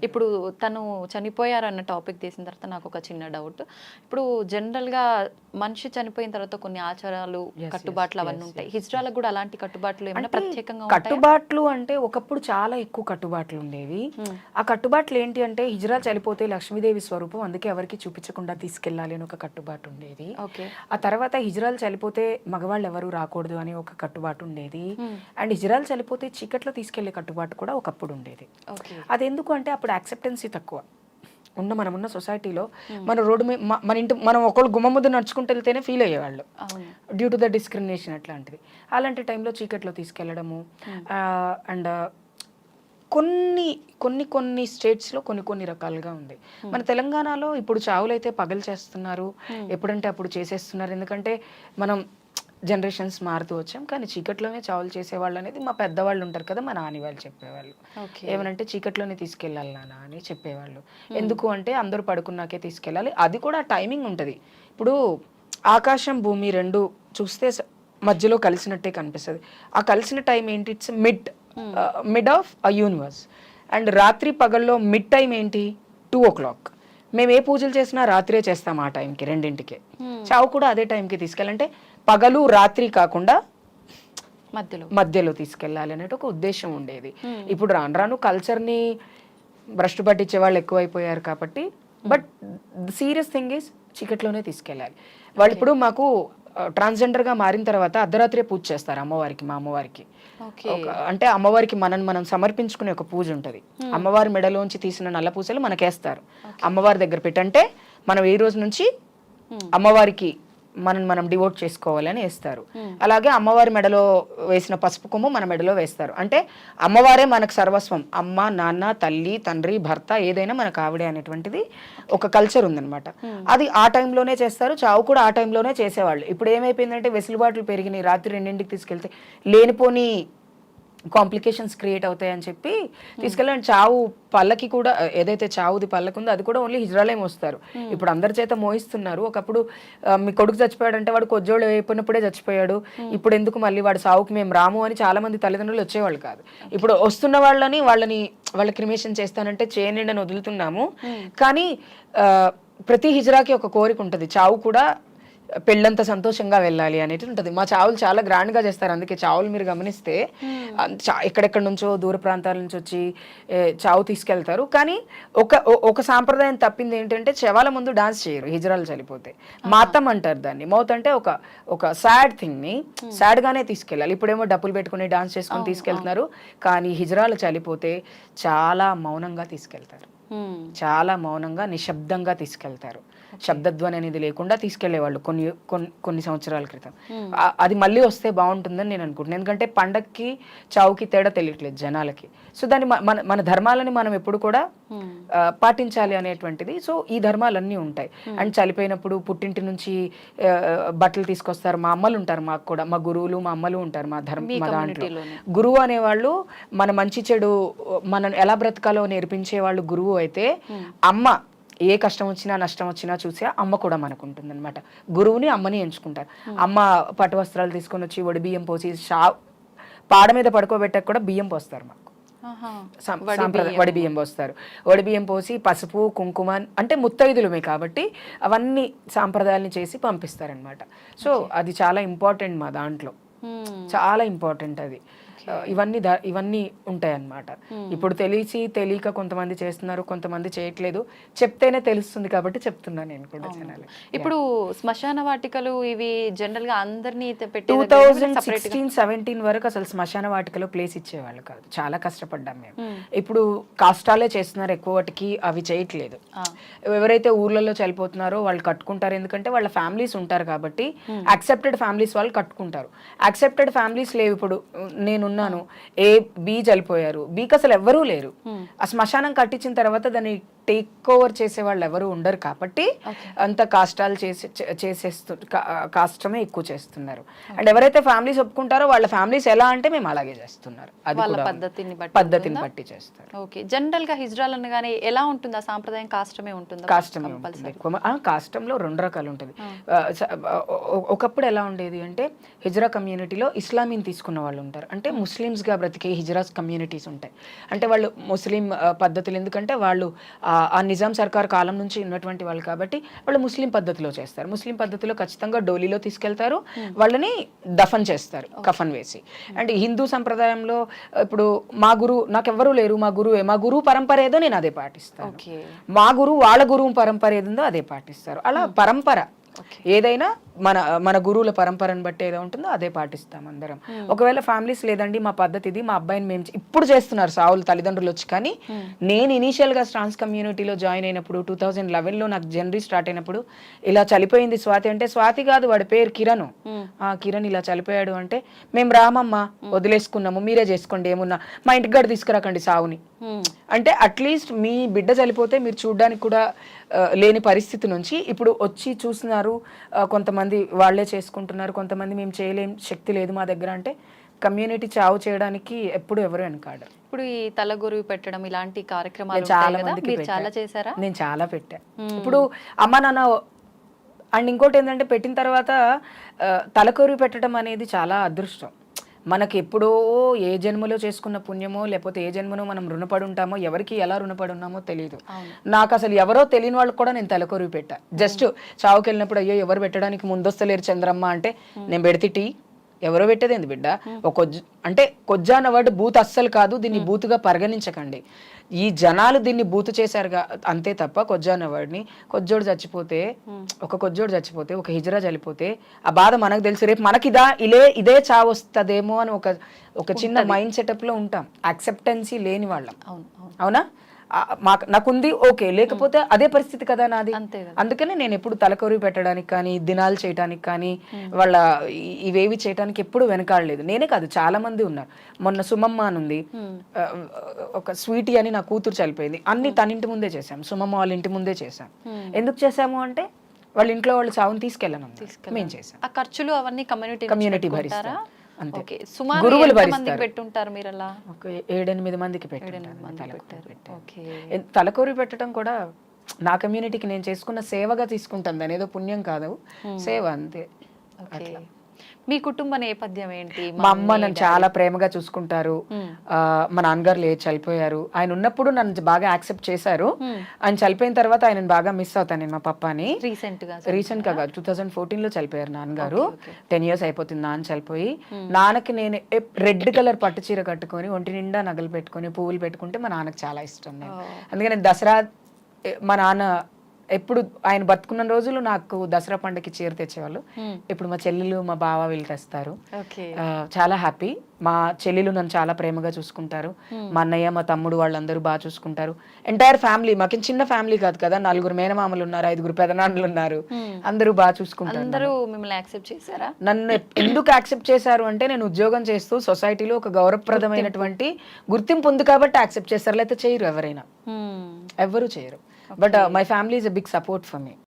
ఇప్పుడు తను చనిపోయారన్న టాపిక్ తీసిన తర్వాత నాకు ఒక చిన్న డౌట్. ఇప్పుడు జనరల్‌గా మనిషి చనిపోయిన తర్వాత కొన్ని ఆచారాలు, కట్టుబాట్లు అవన్నీ ఉంటాయి. హిజ్రాలకు కూడా అలాంటి కట్టుబాట్లు ఏమైనా ప్రత్యేకంగా ఉంటాయా? కట్టుబాట్లు అంటే ఒకప్పుడు చాలా ఎక్కువ కట్టుబాట్లు ఉండేవి. ఆ కట్టుబాట్లు ఏంటి అంటే హిజ్రా చనిపోతే లక్ష్మీదేవి స్వరూపం, అందుకే ఎవరికి చూపించకుండా తీసుకెళ్ళాలి అని ఒక కట్టుబాటు ఉండేది. ఆ తర్వాత హిజ్రాలు చనిపోతే మగవాళ్ళు ఎవరు రాకూడదు అని ఒక కట్టుబాటు ఉండేది. అండ్ హిజ్రాలు చనిపోతే చీకట్లో తీసుకెళ్లే కట్టుబాటు కూడా ఒకప్పుడు ఉండేది. అది ఎందుకు అంటే అప్పుడు యాక్సెప్టెన్సీ తక్కువ మనమున్న సొసైటీలో. మన రోడ్డు మీద మన ఇంటి మనం ఒకళ్ళు గుమ్మ ముందు నడుచుకుంటూ వెళ్తేనే ఫీల్ అయ్యేవాళ్ళు డ్యూ టు ద డిస్క్రిమినేషన్ అట్లాంటిది. అలాంటి టైంలో చీకట్లో తీసుకెళ్లడము. అండ్ కొన్ని కొన్ని కొన్ని స్టేట్స్లో కొన్ని రకాలుగా ఉంది. మన తెలంగాణలో ఇప్పుడు చావులైతే పగలు చేస్తున్నారు, ఎప్పుడంటే అప్పుడు చేసేస్తున్నారు. ఎందుకంటే మనం జనరేషన్స్ మారుతూ వచ్చాం. కానీ చీకట్లోనే చావులు చేసేవాళ్ళు అనేది మా పెద్దవాళ్ళు ఉంటారు కదా, మా నాని వాళ్ళు చెప్పేవాళ్ళు. ఏమనంటే చీకట్లోనే తీసుకెళ్ళాలి నాన్న అని చెప్పేవాళ్ళు. ఎందుకు అంటే అందరూ పడుకున్నాకే తీసుకెళ్ళాలి. అది కూడా టైమింగ్ ఉంటుంది. ఇప్పుడు ఆకాశం భూమి రెండు చూస్తే మధ్యలో కలిసినట్టే కనిపిస్తుంది. ఆ కలిసిన టైం ఏంటి? It's mid of a universe. And రాత్రి పగల్లో మిడ్ టైం ఏంటి? 2 o'clock. మేము ఏ పూజలు చేసినా రాత్రే చేస్తాం ఆ టైంకి, రెండింటికే. చావు కూడా అదే టైంకి తీసుకెళ్ళాలంటే పగలు రాత్రి కాకుండా మధ్యలో తీసుకెళ్ళాలి అనేది ఒక ఉద్దేశం ఉండేది. ఇప్పుడు రాను రాను కల్చర్ని భ్రష్టు పట్టించే వాళ్ళు ఎక్కువైపోయారు కాబట్టి, బట్ సీరియస్ థింగ్ ఈస్ చీకట్లోనే తీసుకెళ్ళాలి. వాళ్ళు ఇప్పుడు మాకు ట్రాన్స్జెండర్గా మారిన తర్వాత అర్ధరాత్రే పూజ చేస్తారు అమ్మవారికి, మా అమ్మవారికి. అంటే అమ్మవారికి మనం సమర్పించుకునే ఒక పూజ ఉంటుంది. అమ్మవారి మెడలోంచి తీసిన నల్ల పూసలు మనకేస్తారు, అమ్మవారి దగ్గర పెట్టంటే మనం ఈ రోజు నుంచి అమ్మవారికి మనం డివోట్ చేసుకోవాలని వేస్తారు. అలాగే అమ్మవారి మెడలో వేసిన పసుపు కొమ్ము మన మెడలో వేస్తారు. అంటే అమ్మవారే మనకు సర్వస్వం. అమ్మ, నాన్న, తల్లి, తండ్రి, భర్త ఏదైనా మనకు ఆవిడే అనేటువంటిది ఒక కల్చర్ ఉందన్నమాట. అది ఆ టైంలోనే చేస్తారు. చావు కూడా ఆ టైంలోనే చేసేవాళ్ళు. ఇప్పుడు ఏమైపోయిందంటే వెసులుబాట్లు పెరిగినాయి. రాత్రి 2ంటికి తీసుకెళ్తే లేనిపోని కాంప్లికేషన్స్ క్రియేట్ అవుతాయని చెప్పి తీసుకెళ్ళండి. చావు పల్లకి కూడా ఏదైతే చావుది పల్లకి ఉందో అది కూడా ఓన్లీ హిజ్రాలే మోస్తారు. ఇప్పుడు అందరి చేత మోయిస్తున్నారు. ఒకప్పుడు మీ కొడుకు చచ్చిపోయాడంటే వాడు కొజ్జోళ్ళు అయిపోయినప్పుడే చచ్చిపోయాడు, ఇప్పుడు ఎందుకు మళ్ళీ వాడు సావుకి మేము రాము అని చాలా మంది తల్లిదండ్రులు వచ్చేవాళ్ళు కాదు. ఇప్పుడు వస్తున్న వాళ్ళ క్రిమేషన్ చేస్తానంటే చేయండి అని వదులుతున్నాము. కానీ ప్రతి హిజ్రాకి ఒక కోరిక ఉంటుంది, చావు కూడా పెళ్ళంత సంతోషంగా వెళ్ళాలి అనేది ఉంటుంది. మా చావులు చాలా గ్రాండ్గా చేస్తారు. అందుకే చావులు మీరు గమనిస్తే ఎక్కడెక్కడ నుంచో దూర ప్రాంతాల నుంచి వచ్చి చావు తీసుకెళ్తారు. కానీ ఒక సాంప్రదాయం తప్పింది ఏంటంటే శవాల ముందు డాన్స్ చేయరు హిజ్రాలు చనిపోతే. మాతం అంటారు దాన్ని. మౌత్ అంటే ఒక సాడ్ థింగ్ని సాడ్గానే తీసుకెళ్ళాలి. ఇప్పుడేమో డప్పులు పెట్టుకుని డాన్స్ చేసుకుని తీసుకెళ్తున్నారు. కానీ హిజ్రాలు చనిపోతే చాలా మౌనంగా తీసుకెళ్తారు, చాలా మౌనంగా నిశ్శబ్దంగా తీసుకెళ్తారు. శబ్దధ్వని అనేది లేకుండా తీసుకెళ్లేవాళ్ళు కొన్ని సంవత్సరాల క్రితం. అది మళ్ళీ వస్తే బాగుంటుందని నేను అనుకుంటున్నాను. ఎందుకంటే పండక్కి చావుకి తేడా తెలియట్లేదు జనాలకి. సో దాన్ని మన ధర్మాలని మనం ఎప్పుడు కూడా పాటించాలి అనేటువంటిది. సో ఈ ధర్మాలన్నీ ఉంటాయి. అండ్ చనిపోయినప్పుడు పుట్టింటి నుంచి బట్టలు తీసుకొస్తారు. మా అమ్మలు ఉంటారు, మాకు కూడా మా గురువులు మా అమ్మలు ఉంటారు మా దాంట్లో. గురువు అనేవాళ్ళు మన మంచి చెడు మనం ఎలా బ్రతకాలో నేర్పించే వాళ్ళు గురువు అయితే, అమ్మ ఏ కష్టం వచ్చినా నష్టం వచ్చినా చూసి అమ్మ కూడా మనకు ఉంటుంది అనమాట. గురువుని అమ్మని ఎంచుకుంటారు. అమ్మ పట్టు వస్త్రాలు తీసుకొని వచ్చి వడి బియ్యం పోసి పాడ మీద పడుకోబెట్టక కూడా బియ్యం పోస్తారు మాకు. వడి బియ్యం పోస్తారు. వడి బియ్యం పోసి పసుపు కుంకుమ అంటే ముత్తైదులమే కాబట్టి అవన్నీ సాంప్రదాయాలను చేసి పంపిస్తారనమాట. సో అది చాలా ఇంపార్టెంట్ మా దాంట్లో, చాలా ఇంపార్టెంట్ అది. ఇవన్నీ ఉంటాయి అన్నమాట. ఇప్పుడు తెలియక కొంతమంది చేస్తున్నారు, కొంతమంది చేయట్లేదు. చెప్తేనే తెలుస్తుంది కాబట్టి చెప్తున్నాను నేను కూడా. ఇప్పుడు శ్మశాన వాటికలు ఇవి జనరల్ గా అందరినీ 2016-17 వరకు అసలు శ్మశాన వాటికలో ప్లేస్ ఇచ్చేవాళ్ళు కాదు. చాలా కష్టపడ్డాం మేము. ఇప్పుడు కాష్టాలే చేస్తున్నారు ఎక్కువ, వాటికి అవి చేయట్లేదు. ఎవరైతే ఊర్లలో చనిపోతున్నారో వాళ్ళు కట్టుకుంటారు. ఎందుకంటే వాళ్ళ ఫ్యామిలీస్ ఉంటారు కాబట్టి యాక్సెప్టెడ్ ఫ్యామిలీస్ వాళ్ళు కట్టుకుంటారు. యాక్సెప్టెడ్ ఫ్యామిలీస్ లేవు. ఇప్పుడు నేనున్నాను, ఏ బి చనిపోయారు, బీకి అసలు ఎవ్వరూ లేరు. ఆ శ్మశానం కట్టించిన తర్వాత దాన్ని టేక్ ఓవర్ చేసే వాళ్ళు ఎవరు ఉండరు కాబట్టి అంత కాష్టాలు కాష్టమే ఎక్కువ చేస్తున్నారు. అండ్ ఎవరైతే ఫ్యామిలీస్ ఒప్పుకుంటారో వాళ్ళ ఫ్యామిలీస్ ఎలా అంటే మేము అలాగే చేస్తున్నారు, అది వాళ్ళ కూడా పద్ధతిని బట్టి చేస్తారు. ఓకే, జనరల్ గా హిజ్రాల్ అనగానే ఎలా ఉంటుంది? ఆ సాంప్రదాయం కాష్టమే ఉంటుంది? కాష్టమే ఉంటుంది ఎక్కువ. కాష్టంలో 2 రకాలు ఉంటుంది. ఒకప్పుడు ఎలా ఉండేది అంటే హిజ్రా కమ్యూనిటీలో ఇస్లామీని తీసుకున్న వాళ్ళు ఉంటారు, అంటే ముస్లిమ్స్ గా బ్రతికే హిజ్రాస్ కమ్యూనిటీస్ ఉంటాయి. అంటే వాళ్ళు ముస్లిం పద్ధతులు, ఎందుకంటే వాళ్ళు ఆ నిజాం సర్కార్ కాలం నుంచి ఉన్నటువంటి వాళ్ళు కాబట్టి వాళ్ళు ముస్లిం పద్ధతిలో చేస్తారు. ముస్లిం పద్ధతిలో ఖచ్చితంగా డోలీలో తీసుకెళ్తారు, వాళ్ళని దఫన్ చేస్తారు కఫన్ వేసి. అండ్ హిందూ సంప్రదాయంలో ఇప్పుడు మా గురువు నాకెవ్వరూ లేరు, మా గురువు పరంపర ఏదో నేను అదే పాటిస్తాను, మా గురువు వాళ్ళ గురువు పరంపర ఏదో అదే పాటిస్తారు. అలా పరంపర ఏదైనా మన గురువుల పరంపరను బట్టి ఏదో ఉంటుందో అదే పాటిస్తాం అందరం. ఒకవేళ ఫ్యామిలీస్ లేదండి మా పద్ధతి ఇది, మా అబ్బాయిని మేము ఇప్పుడు చేస్తున్నారు సావులు తల్లిదండ్రులు వచ్చి, కానీ నేను ఇనీషియల్ గా ట్రాన్స్ కమ్యూనిటీలో జాయిన్ అయినప్పుడు 2011లో నాకు జనరీ స్టార్ట్ అయినప్పుడు ఇలా చనిపోయింది స్వాతి అంటే, స్వాతి కాదు వాడి పేరు కిరణ్, కిరణ్ ఇలా చనిపోయాడు అంటే మేము రామమ్మ వదిలేసుకున్నాము, మీరే చేసుకోండి ఏమున్నా, మా ఇంటికి గడ తీసుకురాకండి సావుని అంటే, అట్లీస్ట్ మీ బిడ్డ చనిపోతే మీరు చూడడానికి కూడా లేని పరిస్థితి నుంచి ఇప్పుడు వచ్చి చూస్తున్నారు. కొంతమంది వాళ్ళే చేసుకుంటున్నారు, కొంతమంది మేము చేయలేం, శక్తి లేదు మా దగ్గర అంటే కమ్యూనిటీ చావు చేయడానికి ఎప్పుడు ఎవరు వెనకాడరు. ఇప్పుడు ఈ తలగొరువు పెట్టడం ఇలాంటి కార్యక్రమాలు చాలా మందికి చాలా చేశారా? నేను చాలా పెట్టా. ఇప్పుడు అమ్మ నాన్న అండ్ ఇంకోటి ఏంటంటే పెట్టిన తర్వాత తలకొరువు పెట్టడం అనేది చాలా అదృష్టం. మనకి ఎప్పుడో ఏ జన్మలో చేసుకున్న పుణ్యమో లేకపోతే ఏ జన్మనో మనం రుణపడి ఉంటామో, ఎవరికి ఎలా రుణపడి ఉన్నామో తెలియదు. నాకు అసలు ఎవరో తెలియని వాళ్ళకి కూడా నేను తలకొరివి పెట్టా. జస్ట్ చావుకి వెళ్ళినప్పుడు అయ్యో ఎవరు పెట్టడానికి ముందొస్తలేరు చంద్రమ్మ అంటే, నేను పెడితే టీ ఎవరో పెట్టేది ఏంది బిడ్డ, అంటే కొజ్జా అన్న వర్డ్ బూత్ అస్సలు కాదు, దీన్ని బూతుగా పరిగణించకండి. ఈ జనాలు దీన్ని బూతు చేశారుగా అంతే తప్ప కొజ్జా అన్న వర్డ్ని, కొజ్జోడు చచ్చిపోతే ఒక హిజ్రా చనిపోతే ఆ బాధ మనకు తెలుసు, రేపు మనకి ఇదే చావు వస్తుందేమో అని ఒక చిన్న మైండ్ సెటప్ లో ఉంటాం, యాక్సెప్టెన్సీ లేని వాళ్ళం. అవునా? నాకుంది ఓకే, లేకపోతే అదే పరిస్థితి కదా నాది. అందుకనే నేను ఎప్పుడు తలకొరి పెట్టడానికి కానీ, దినాలు చేయడానికి కానీ, వాళ్ళ ఇవేవి చేయడానికి ఎప్పుడు వెనకాడలేదు. నేనే కాదు చాలా మంది ఉన్నారు. మొన్న సుమమ్మ అని ఉంది, ఒక స్వీటీ అని నా కూతురు చనిపోయింది, అన్ని తన ఇంటి ముందే చేశాం, సుమమ్మ వాళ్ళ ఇంటి ముందే చేశాం. ఎందుకు చేశాము అంటే వాళ్ళ ఇంట్లో వాళ్ళు చావుని తీసుకెళ్ళను మేము చేసాం. ఆ ఖర్చులు అవన్నీ కమ్యూనిటీ భరిస్తారా? గురువులు పెట్టుంటారు మీరు అలా? 7-8 మందికి తలకొరి పెట్టడం కూడా నా కమ్యూనిటీకి నేను చేసుకున్న సేవగా తీసుకుంటాను, దాని ఏదో పుణ్యం కాదు, సేవ అంతే. మీ కుటుంబ నేపథ్యం ఏంటి? మా అమ్మ నన్ను చాలా ప్రేమగా చూసుకుంటారు. మా నాన్నగారు చనిపోయారు, ఆయన ఉన్నప్పుడు నన్ను బాగా యాక్సెప్ట్ చేశారు. ఆయన చనిపోయిన తర్వాత ఆయన బాగా మిస్ అవుతాను నేను మా పప్పాని. రీసెంట్ గా 2014లో చనిపోయారు నాన్నగారు. 10 years అయిపోతుంది నాన్న చనిపోయి. నాన్నకి నేను రెడ్ కలర్ పట్టు చీర కట్టుకొని ఒంటి నిండా నగలు పెట్టుకొని పువ్వులు పెట్టుకుంటే మా నాన్నకి చాలా ఇష్టం. అందుకని దసరా మా నాన్న ఎప్పుడు ఆయన బతుకున్న రోజులు నాకు దసరా పండుగకి చీర తెచ్చేవాళ్ళు. ఇప్పుడు మా చెల్లెలు మా బావ వీళ్ళు తెస్తారు. చాలా హ్యాపీ. మా చెల్లెలు నన్ను చాలా ప్రేమగా చూసుకుంటారు, మా అన్నయ్య మా తమ్ముడు వాళ్ళందరూ బాగా చూసుకుంటారు. ఎంటైర్ ఫ్యామిలీ, మాకు చిన్న ఫ్యామిలీ కాదు కదా, 4 మేనమామలు ఉన్నారు, 5 పెదనాన్నలు ఉన్నారు, అందరూ బాగా చూసుకుంటారు. నన్ను ఎందుకు యాక్సెప్ట్ చేశారు అంటే, నేను ఉద్యోగం చేస్తూ సొసైటీలో ఒక గౌరవప్రదమైనటువంటి గుర్తింపు ఉంది కాబట్టి యాక్సెప్ట్ చేస్తారు, లేకపోతే చేయరు, ఎవరైనా ఎవ్వరూ చేయరు. But my family is a big support for me.